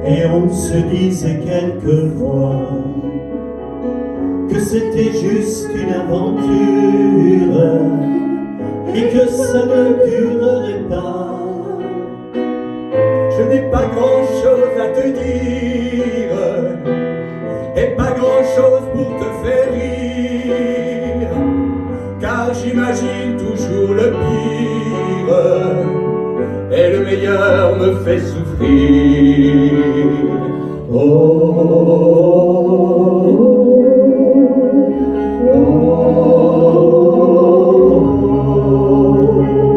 Et on se disait quelquefois que c'était juste une aventure et que ça ne durerait pas. Je n'ai pas grand-chose à te dire et pas grand-chose pour te faire rire, car j'imagine toujours le pire et le meilleur me fait souffrir. Oh, oh,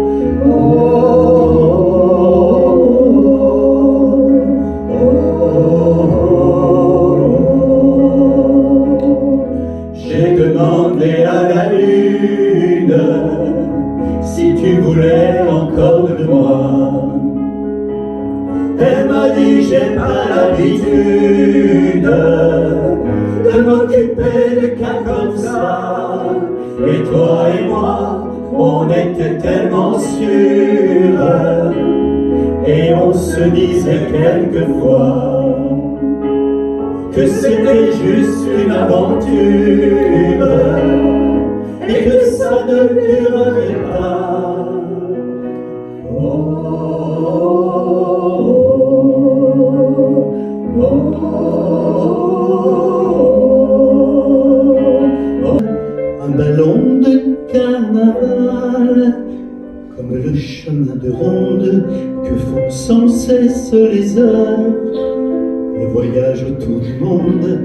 oh, j'ai demandé à la lune si tu voulais encore de moi. Elle m'a dit j'ai pas l'habitude de m'occuper de cas comme ça. Et toi et moi, on était tellement sûrs et on se disait quelquefois que c'était juste une aventure et que ça ne durerait pas. Oh, oh, oh, oh. Un ballon de carnaval, comme le chemin de ronde que font sans cesse les heures. Le voyage autour du monde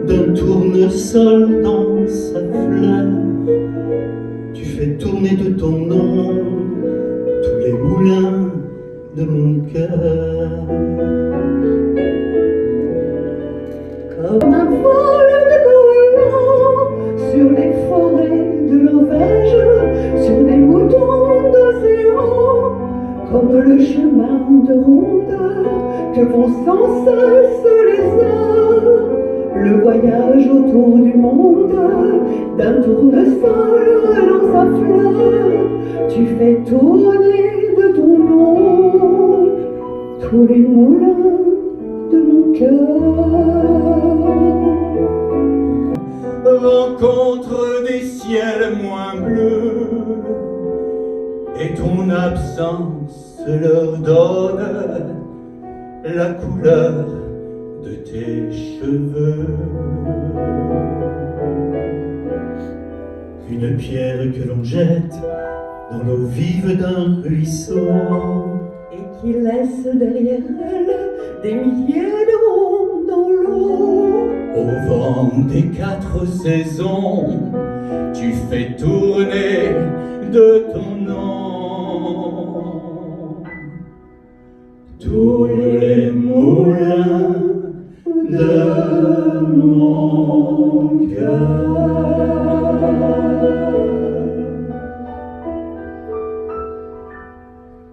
d'un tournesol dans sa fleur. Tu fais tourner de ton nom tous les moulins de mon cœur. Comme un vol de goéland sur les forêts de Norvège, sur des moutons d'océan, comme le chemin de ronde que font sans cesse les heures. Le voyage autour du monde d'un tournesol dans sa fleur. Tu fais tourner de ton nom tous les moulins de mon cœur. Rencontre des ciels moins bleus et ton absence leur donne la couleur de tes cheveux. Une pierre que l'on jette dans l'eau vive d'un ruisseau Et qui laisse derrière elle des milliers de ronds dans l'eau. Au vent des 4 saisons, tu fais tourner de ton nom tous les moulins de mon cœur.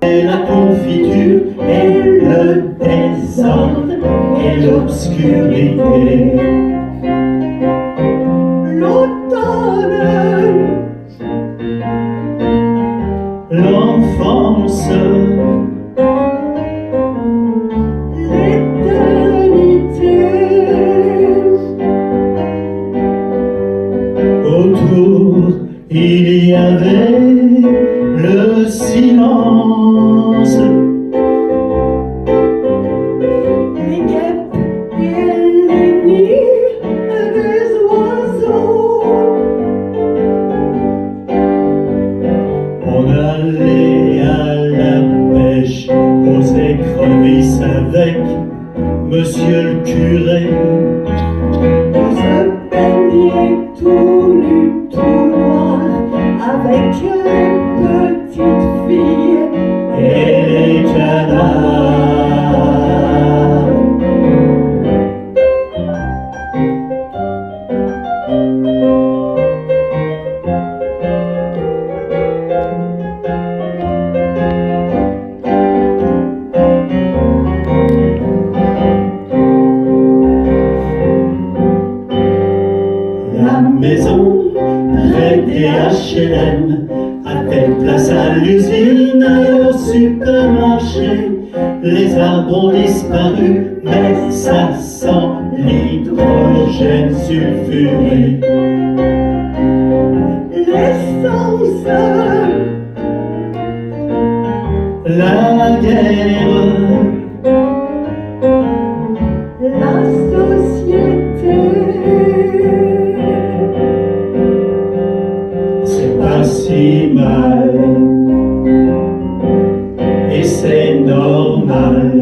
Et la confiture et le désordre et l'obscurité. L'automne, L'enfance, l'éternité. autour il y avait le silence. Les guêpes et les nids des oiseaux. On allait à la pêche aux écrevisses avec monsieur le curé. On se baignait tout nu, tout noir, avec les petites filles Et les canards. La maison près des HLM a-t-elle place à l'usine et au supermarché? Les arbres ont disparu, mais ça sent l'hydrogène sulfuré. L'essence, La guerre, la société, c'est pas si mal, et c'est normal,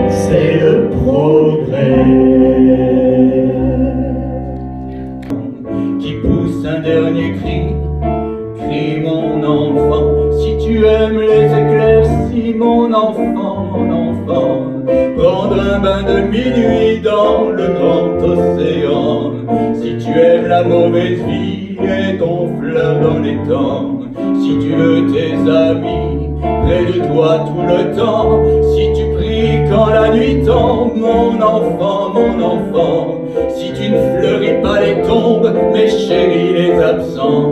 c'est le progrès qui pousse un dernier cri. Crie mon enfant, si tu aimes les éclaircies, mon enfant, prendre un bain de minuit dans le grand océan. Si tu aimes la mauvaise vie et ton fleur dans les temps, si tu veux tes amis près de toi tout le temps, si tu pries quand la nuit tombe, mon enfant, si tu ne fleuris pas les tombes, mais chéris les absents,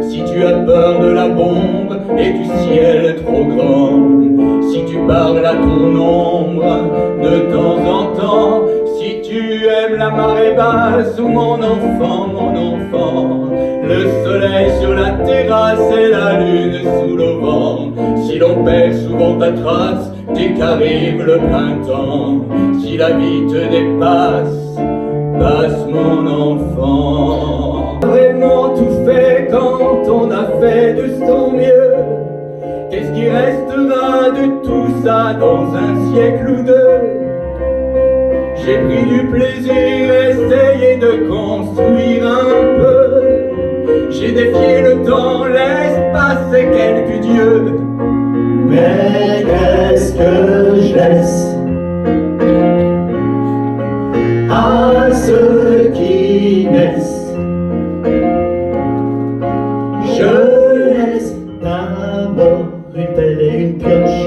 si tu as peur de la bombe et du ciel trop grand, si tu parles à ton ombre de temps en temps, si tu aimes la marée basse, mon enfant, le soleil sur la terrasse et la lune sous le vent, si l'on perd souvent ta trace dès qu'arrive le printemps, si la vie te dépasse, passe mon enfant. Vraiment tout fait quand on a fait de son mieux. Qu'est-ce qui restera de tout ça dans un siècle ou deux? J'ai pris du plaisir, essayé de construire un peu. J'ai défié le temps, l'espace et quelques dieux. Mais qu'est-ce que je laisse à ceux qui naissent? Je laisse d'abord une pelle et une pioche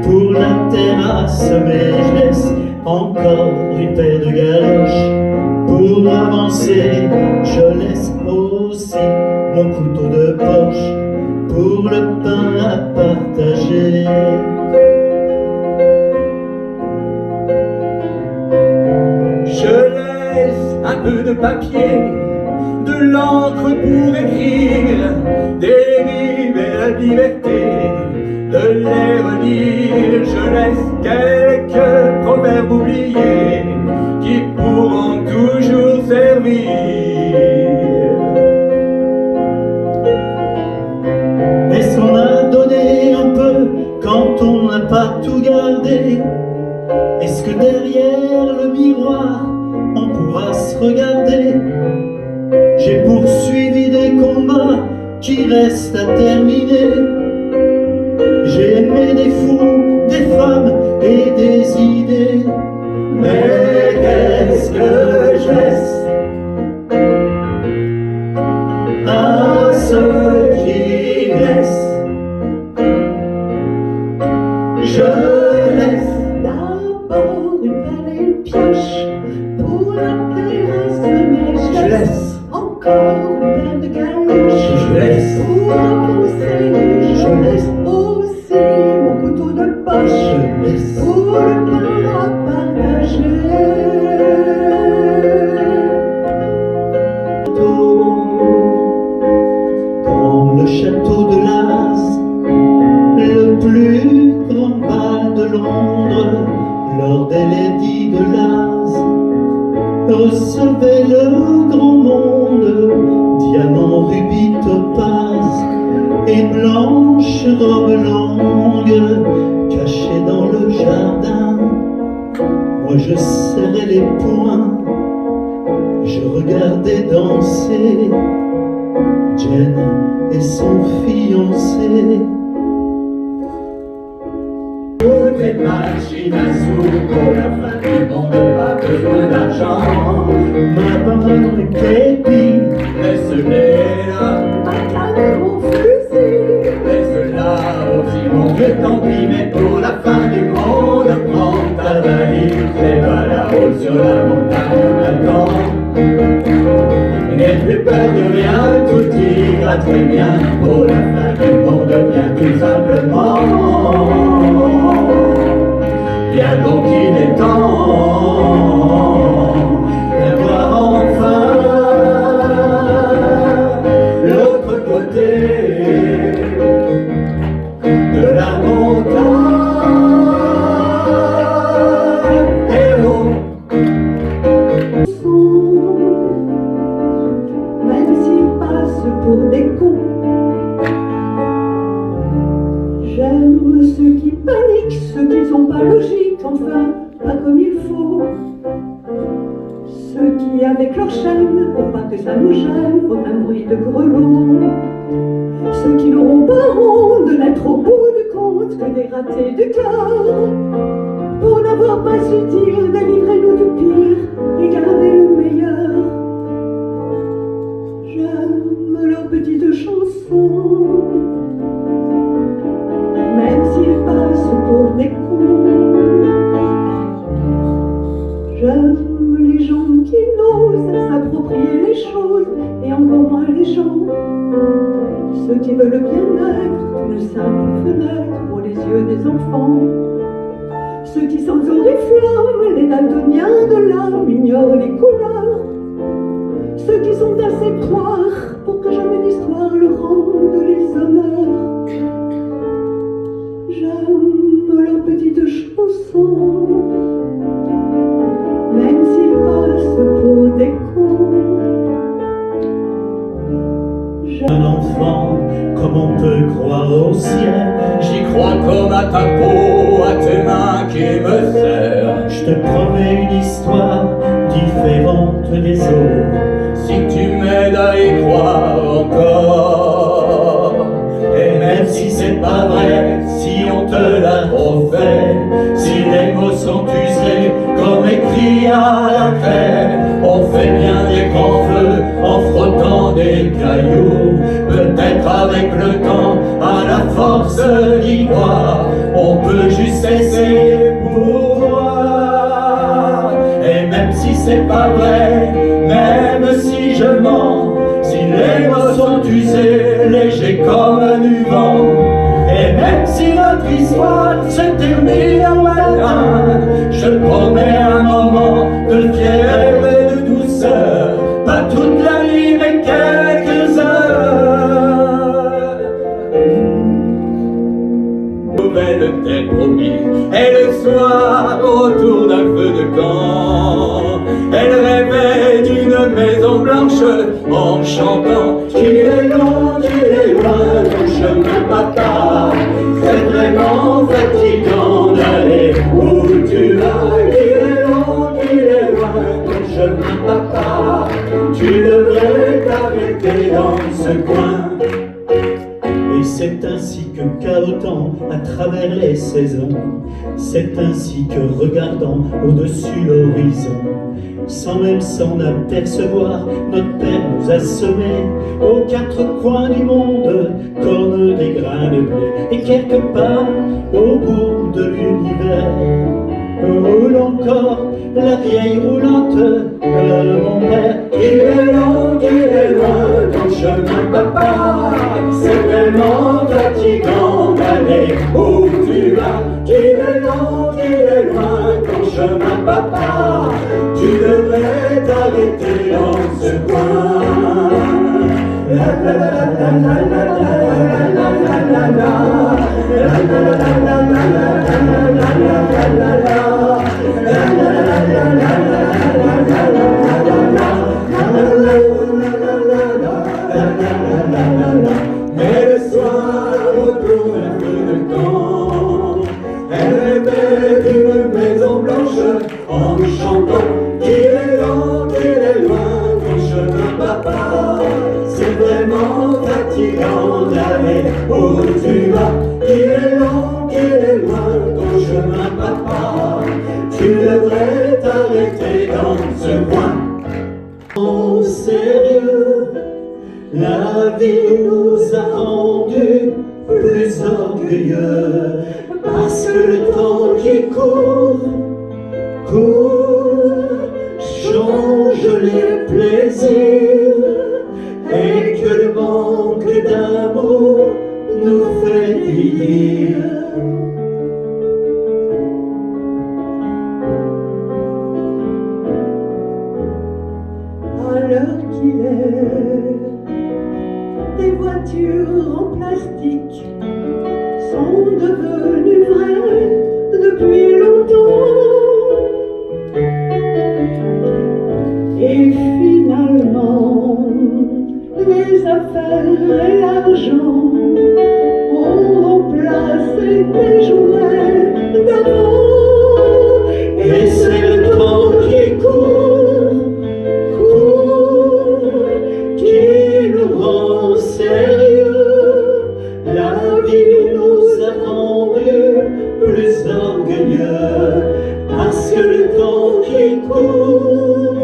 pour la terrasse, mais je laisse encore une paire de galoches pour avancer. Je laisse aussi mon couteau de poche pour le pain à partager. Je laisse un peu de papier, de l'encre pour écrire, des rives et la liberté de les relire. Je laisse quelques proverbes oubliés qui pourront toujours servir. Est-ce qu'on a donné un peu quand on n'a pas tout gardé? Est-ce que derrière le miroir on pourra se regarder? J'ai poursuivi des combats qui restent à terminer. J'ai aimé des fous, des femmes et des idées. Mais qu'est-ce que je laisse à ceux qui naissent? Je laisse d'abord une pelle et une pioche pour la terrasse, mais je laisse encore une paire de galoches. Je laisse pour avancer, je laisse aussi mon couteau de poche Je laisse pour le pain à partager. Dans le château de Laz, le plus grand bal de Londres, Lord et Lady de Laz recevait le grand monde, diamants, rubis, topaz et blanche robe longue, cachée dans le jardin. Moi je serrais les poings, je regardais danser Jane et son fiancé. Toutes les machines à sous pour la fin du monde, pas besoin d'argent. Ma maman est képi, Laisse-les là, Acclamer mon fusil, laisse-la aussi mon Dieu, tant pis, mais pour la fin du monde, prends ta valise et va là-haut sur la montagne maintenant. N'aie plus peur de rien, tout ira très bien, pour la fin du monde, viens tout simplement. bien donc il est temps de voir enfin l'autre côté de la montagne. Et oh, même s'ils passent pour des cons. J'aime ceux qui paniquent, ceux qui sont pas logiques, enfin, pas comme il faut. Ceux qui, avec leur chaîne, pour pas que ça nous gêne, font un bruit de grelot. Ceux qui n'auront pas honte de n'être au bout du compte que des ratés du cœur. Pour n'avoir pas su dire, délivrez-nous du pire et gardez le meilleur. J'aime leurs petites chansons, même s'ils passent pour des cons. J'aime les gens qui n'osent s'approprier les choses et encore moins les gens. Ceux qui veulent bien-être qu'une simple fenêtre pour les yeux des enfants. Ceux qui sans oriflamme, les daltoniens de l'âme ignorent les couleurs. Ceux qui sont assez poires pour que jamais l'histoire leur rende les honneurs. J'aime leurs petites chansons, même s'ils passent pour des cons. Un enfant, comme on peut croire au ciel. j'y crois comme à ta peau, à tes mains qui me serrent. Je te promets une histoire différente des autres. Si tu m'aides à y croire encore, et même si c'est pas vrai, si on te l'a trop fait, si les mots sont usés comme écrits à la craie, on fait bien des grands feux en frottant des cailloux. Peut-être avec le temps, à la force d'y croire, on peut juste essayer pour voir. Et même si c'est pas vrai, même si je mens, si les mots sont usés, légers comme du vent, et même si notre histoire se termine en matin, je promets un moment de fièvre et de douceur, pas toute la nuit mais quelques heures. Nouvelle t'est promis, et le soir autour d'un feu de camp, elle rêvait d'une maison blanche en chantant qu'il est long, qu'il est loin ton chemin papa. C'est vraiment fatigant d'aller où tu vas. Qu'il est long, qu'il est loin ton chemin papa. Tu devrais t'arrêter dans ce coin. Et c'est ainsi que cahotant à travers les saisons, c'est ainsi que regardant au-dessus l'horizon, sans même s'en apercevoir, notre Père nous a semés aux quatre coins du monde comme des grains de blé. Et quelque part au bout de l'univers roule encore la vieille roulante de mon père. Il est long, il est loin ton chemin papa. C'est vraiment fatigant d'aller où tu vas. Il est long, il est loin ton chemin papa. Tu devrais t'arrêter dans ce coin. La la la la la la la la la la la la. La la la la la la la la la la la. Mais le soir, autour d'un feu de camp, elle rêvait d'une maison blanche en chantant qu'il est long, qu'il est loin ton chemin papa. C'est vraiment fatigant d'aller où tu vas. Qu'il est long, qu'il est loin ton chemin papa. Tu devrais t'arrêter dans ce coin. En sérieux, la vie nous a rendus plus orgueilleux, parce que le temps qui court change les plaisirs, et que le manque d'amour nous fait vieillir. qui court,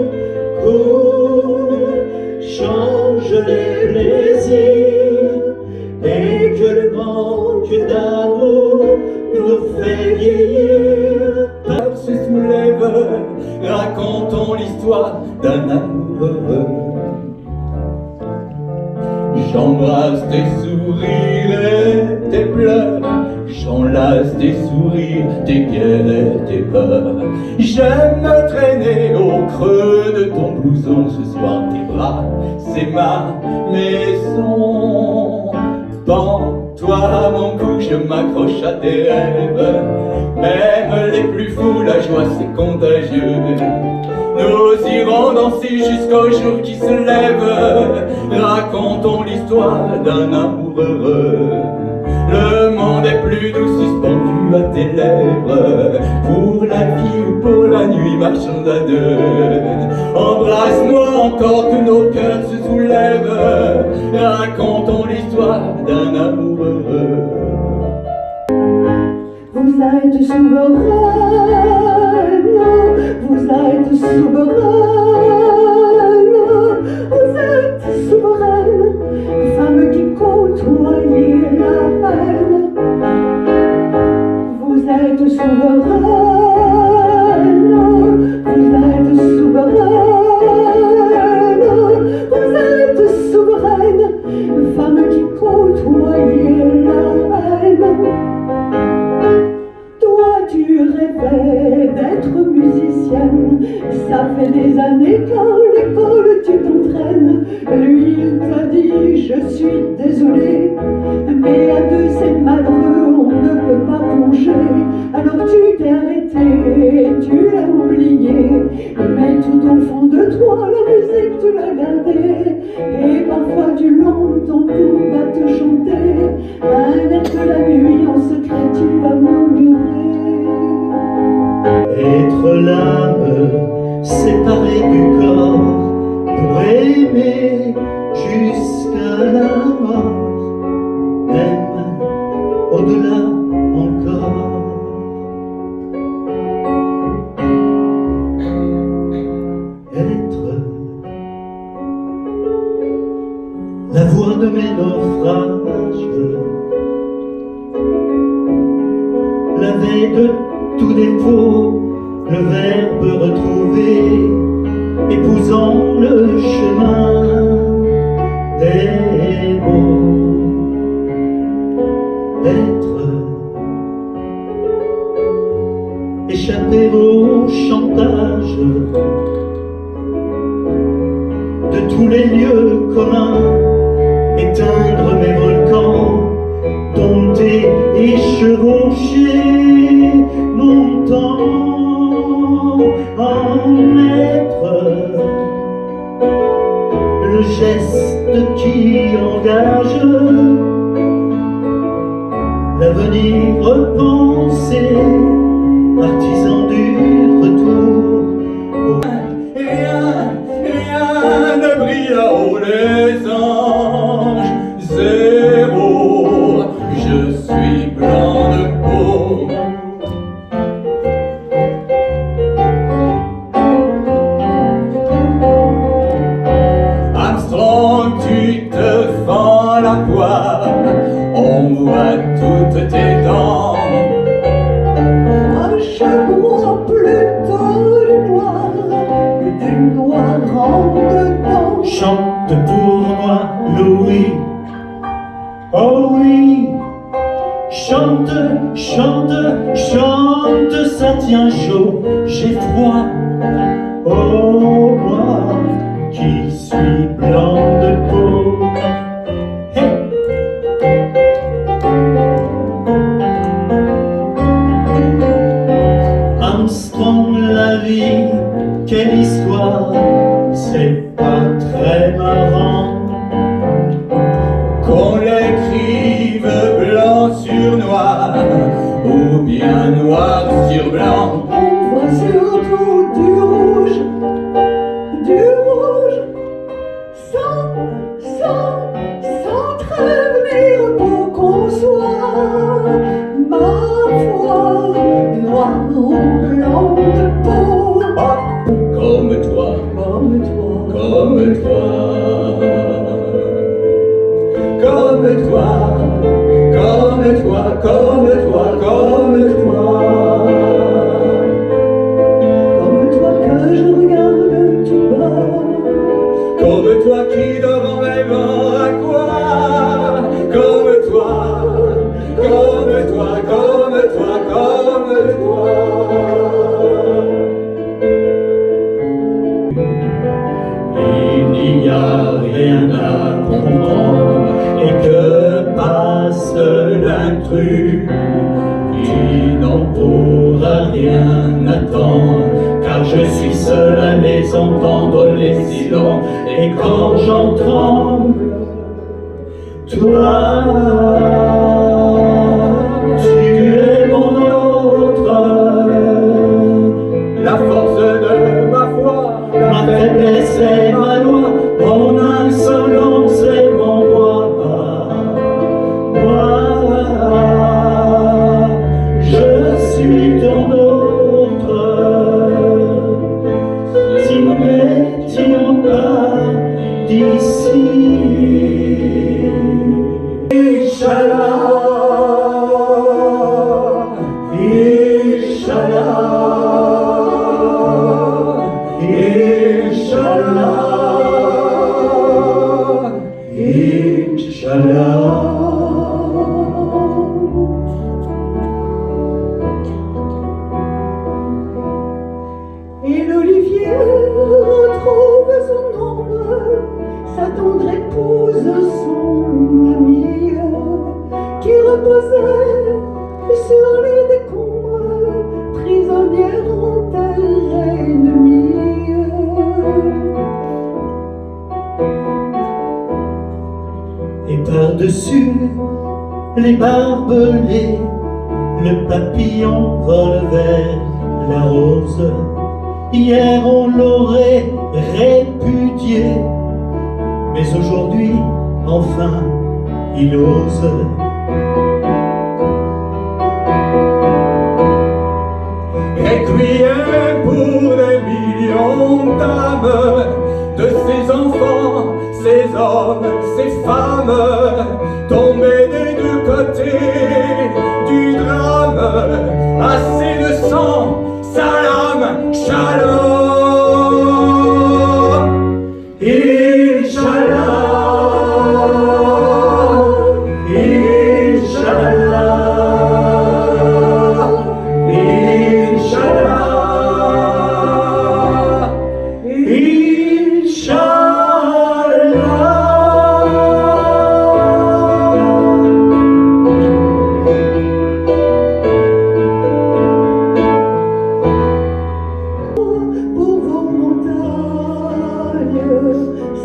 court, change les plaisirs, et que le manque d'amour nous fait vieillir. Se soulève, racontons l'histoire d'un amoureux. J'embrasse tes sourires et tes pleurs, j'enlace tes sourires, tes guerres et tes peurs. J'aime me traîner au creux de ton blouson ce soir, tes bras, c'est ma maison. Pends-toi à mon cou, je m'accroche à tes rêves. Même les plus fous, la joie c'est contagieux. Nous irons danser jusqu'au jour qui se lève. Racontons l'histoire d'un amour heureux. Le monde est plus doux suspendu à tes lèvres. Pour la vie ou pour la nuit, marchons à deux. Embrasse-moi encore que nos cœurs se soulèvent. Racontons l'histoire d'un amour heureux. Vous êtes souveraine, vous êtes souveraine, vous êtes souveraine, femme qui côtoyez la haine. Vous êtes souveraine, vous êtes souveraine, vous êtes souveraine, femme qui côtoyez la haine. Tu rêvais d'être musicienne, ça fait des années qu'à l'école tu t'entraînes. Lui il t'a dit je suis désolé, mais à deux c'est malheureux, on ne peut pas plonger. Alors tu t'es arrêté, tu l'as oublié, mais tout au fond de toi la musique tu l'as gardée. Et parfois tu l'entends tout va te chanter un air que la nuit en secret tu vas murmurer. Être l'âme séparée du corps pour aimer jusqu'à la mort, même au-delà encore. Être la voix de mes naufrages, la veille de tout défaut, le verbe retrouvé, épousant le chemin des mots. Être échapper au chantage de tous les lieux communs, éteindre mes volcans, dompter et chevaucher mon temps, en être le geste qui engage l'avenir repensé, artisan du retour. Rien ne brille là-haut les anges, zéro, je suis blanc de peau. Armstrong, tu te fends la poire, on voit toutes tes dents. Moi je bois plutôt du noir en dedans. Chante pour moi, Louis, oh oui. Chante, chante, chante, ça tient chaud, j'ai froid. Oh moi, qui suis blanc de peau. Hey. Armstrong, la vie, quelle histoire, c'est pas très marrant. Qu'on l'écrive blanc sur noir, ou bien noir sur blanc. On voit surtout du rouge, sans trêve ni repos qu'on soit, ma foi, noir ou blanc de peau. comme toi, comme toi, comme toi, comme toi, comme toi, comme toi, comme toi. comme toi que je regarde tout bas, Comme toi qui dort en rêvant à quoi? Comme toi, comme toi, comme toi, comme toi. Il n'y a rien à comprendre et que passe l'intrus qui n'en pourra rien attendre, car je suis seul à les entendre, les silences, et quand j'en tremble, toi, tu es mon autre, la force de ma foi, ma faiblesse est ma loi, mon insolence est mon droit. Moi, je suis ton autre. Si nous n'étions pas d'ici, Inch'Allah, Inch'Allah, Inch'Allah, Inch'Allah. et l'olivier retrouve son ombre, sa tendre épouse son amie, qui reposait sur les décombres, prisonnière en terre ennemie. Et par-dessus les barbelés, le papillon vole vers la rose. Hier on l'aurait répudié, mais aujourd'hui, enfin, il ose. Requiem pour des millions d'âmes, de ces enfants, ces hommes, ces femmes, tombés des deux côtés du drame, assez de sang, salam, shalom. Inch'Allah, Inch'Allah,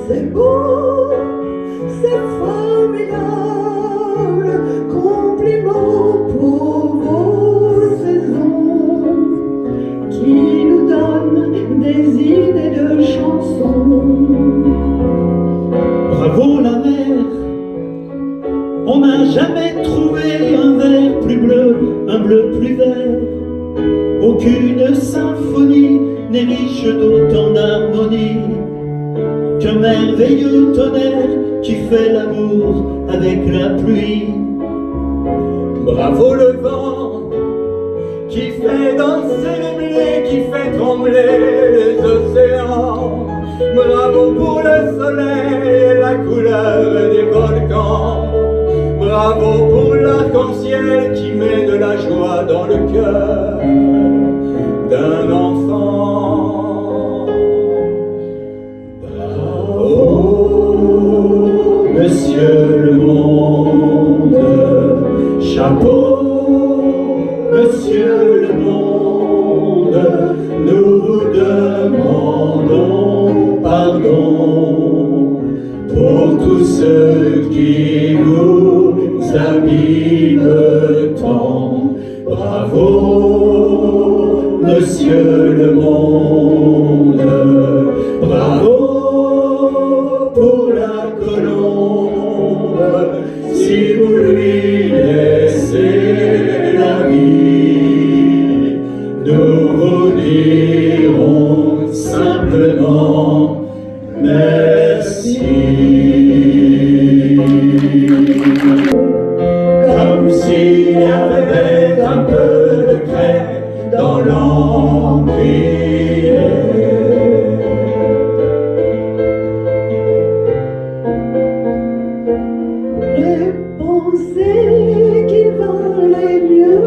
c'est beau, c'est formidable, compliment pour vos saisons, qui nous donnent des idées de chansons. Bravo la mer, on n'a jamais trouvé un vert plus bleu, un bleu plus vert. Aucune symphonie n'est riche d'autant d'harmonie qu'un merveilleux tonnerre qui fait l'amour avec la pluie. Bravo le vent qui fait danser les blés, qui fait trembler les océans. Bravo pour le soleil et la couleur des volcans. Bravo pour l'arc-en-ciel qui met de la joie dans le cœur d'un enfant. Bravo, monsieur le monde, chapeau, monsieur le monde, nous vous demandons pardon pour tous ceux qui vous abîment tant. Bravo, monsieur le monde, bravo pour la colombe, si vous lui laissez la vie, nous vous dirons simplement simplement merci. Comme s'il y avait un peu de craie dans l'encrier. J'ai pensé qu'il valait mieux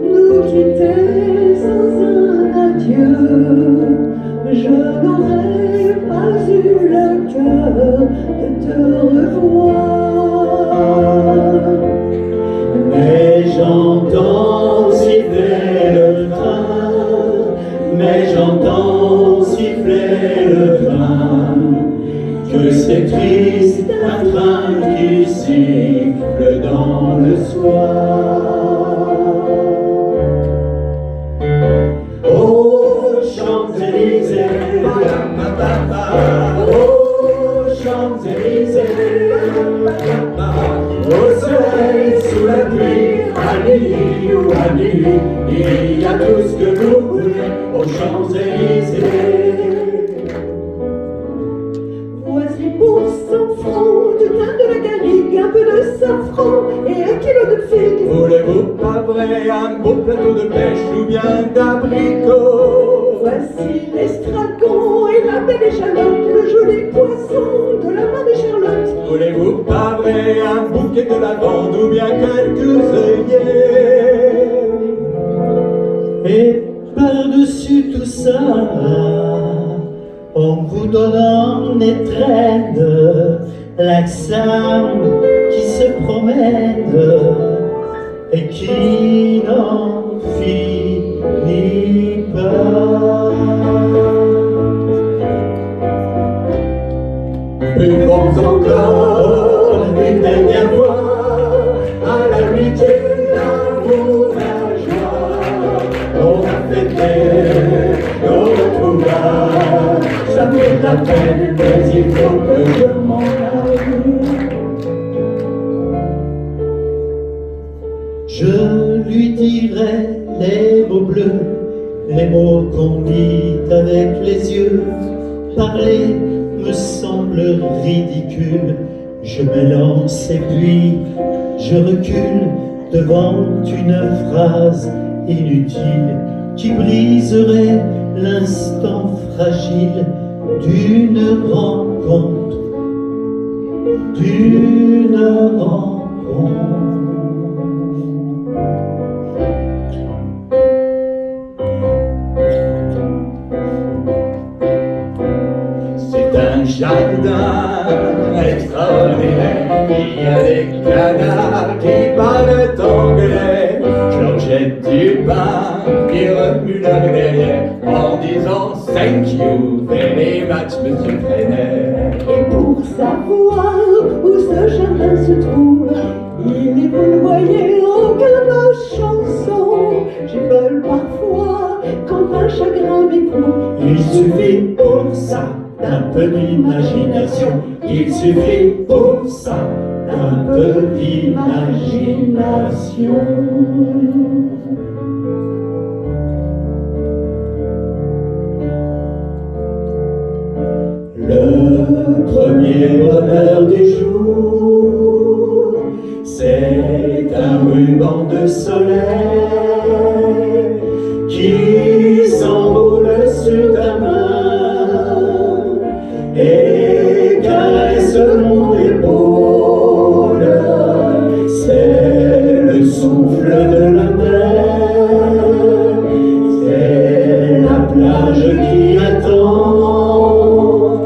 nous quitter sans un adieu. Je n'aurais pas eu le cœur de te revoir. Mais j'entends siffler le train, mais j'entends siffler le train, que c'est triste un train qui siffle dans le soir. Oh Champs-Élysées, oh Champs-Élysées, au soleil, sous la pluie, à minuit ou à minuit, il y a tout ce que vous voulez aux Champs-Élysées. Voici pour 100 francs du pain de la garrigue, un peu de safran et 1 kilo de figues. Voulez-vous pas vrai un beau plateau de pêche ou bien d'abricots? Voici l'estragon et la belle échalote, le joli poisson de la main de Charlotte. Voulez-vous pas vrai un bouquet de lavande ou bien quelques œillets? Et par-dessus tout ça, en vous donnant des traînes, l'accent qui se promène et qui n'en finit pas. Buvons encore une dernière fois à l'amitié, l'amour, la joie. On a fêté nos retrouvailles, ça vaut la peine, mais il faut que je m'en aille. Je lui dirai les mots bleus, les mots qu'on dit avec les yeux. Parler me semble ridicule, je m'élance et puis je recule devant une phrase inutile qui briserait l'instant fragile d'une rencontre, d'une rencontre. C'est un jardin extraordinaire, il y a des canards qui parlent anglais. Georgette Dupin qui remue leur derrière en disant thank you very much, monsieur Freinet. Et pour savoir où ce jardin se trouve, il est, vous le voyez, aucun de nos chansons. J'ai peur parfois quand un chagrin m'éprouve. Il suffit pour ça d'un peu d'imagination. Il suffit pour ça d'un peu d'imagination. Le premier bonheur du jour, c'est un ruban de soleil qui s'enroule sur ta main et caresse mon épaule. C'est le souffle de la mer, c'est la plage qui attend,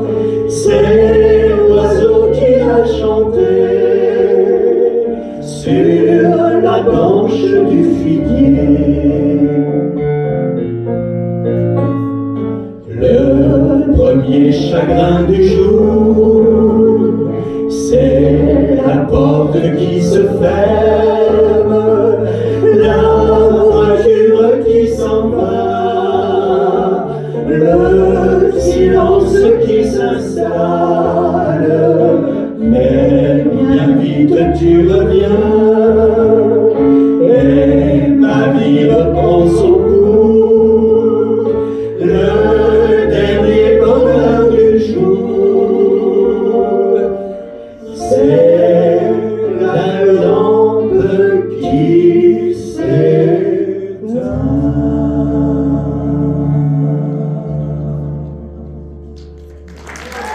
c'est l'oiseau qui a chanté sur la branche du figuier. Le premier chagrin du jour, c'est la porte qui se ferme, la voiture qui s'en va, le silence qui s'installe, mais bien vite tu reviens.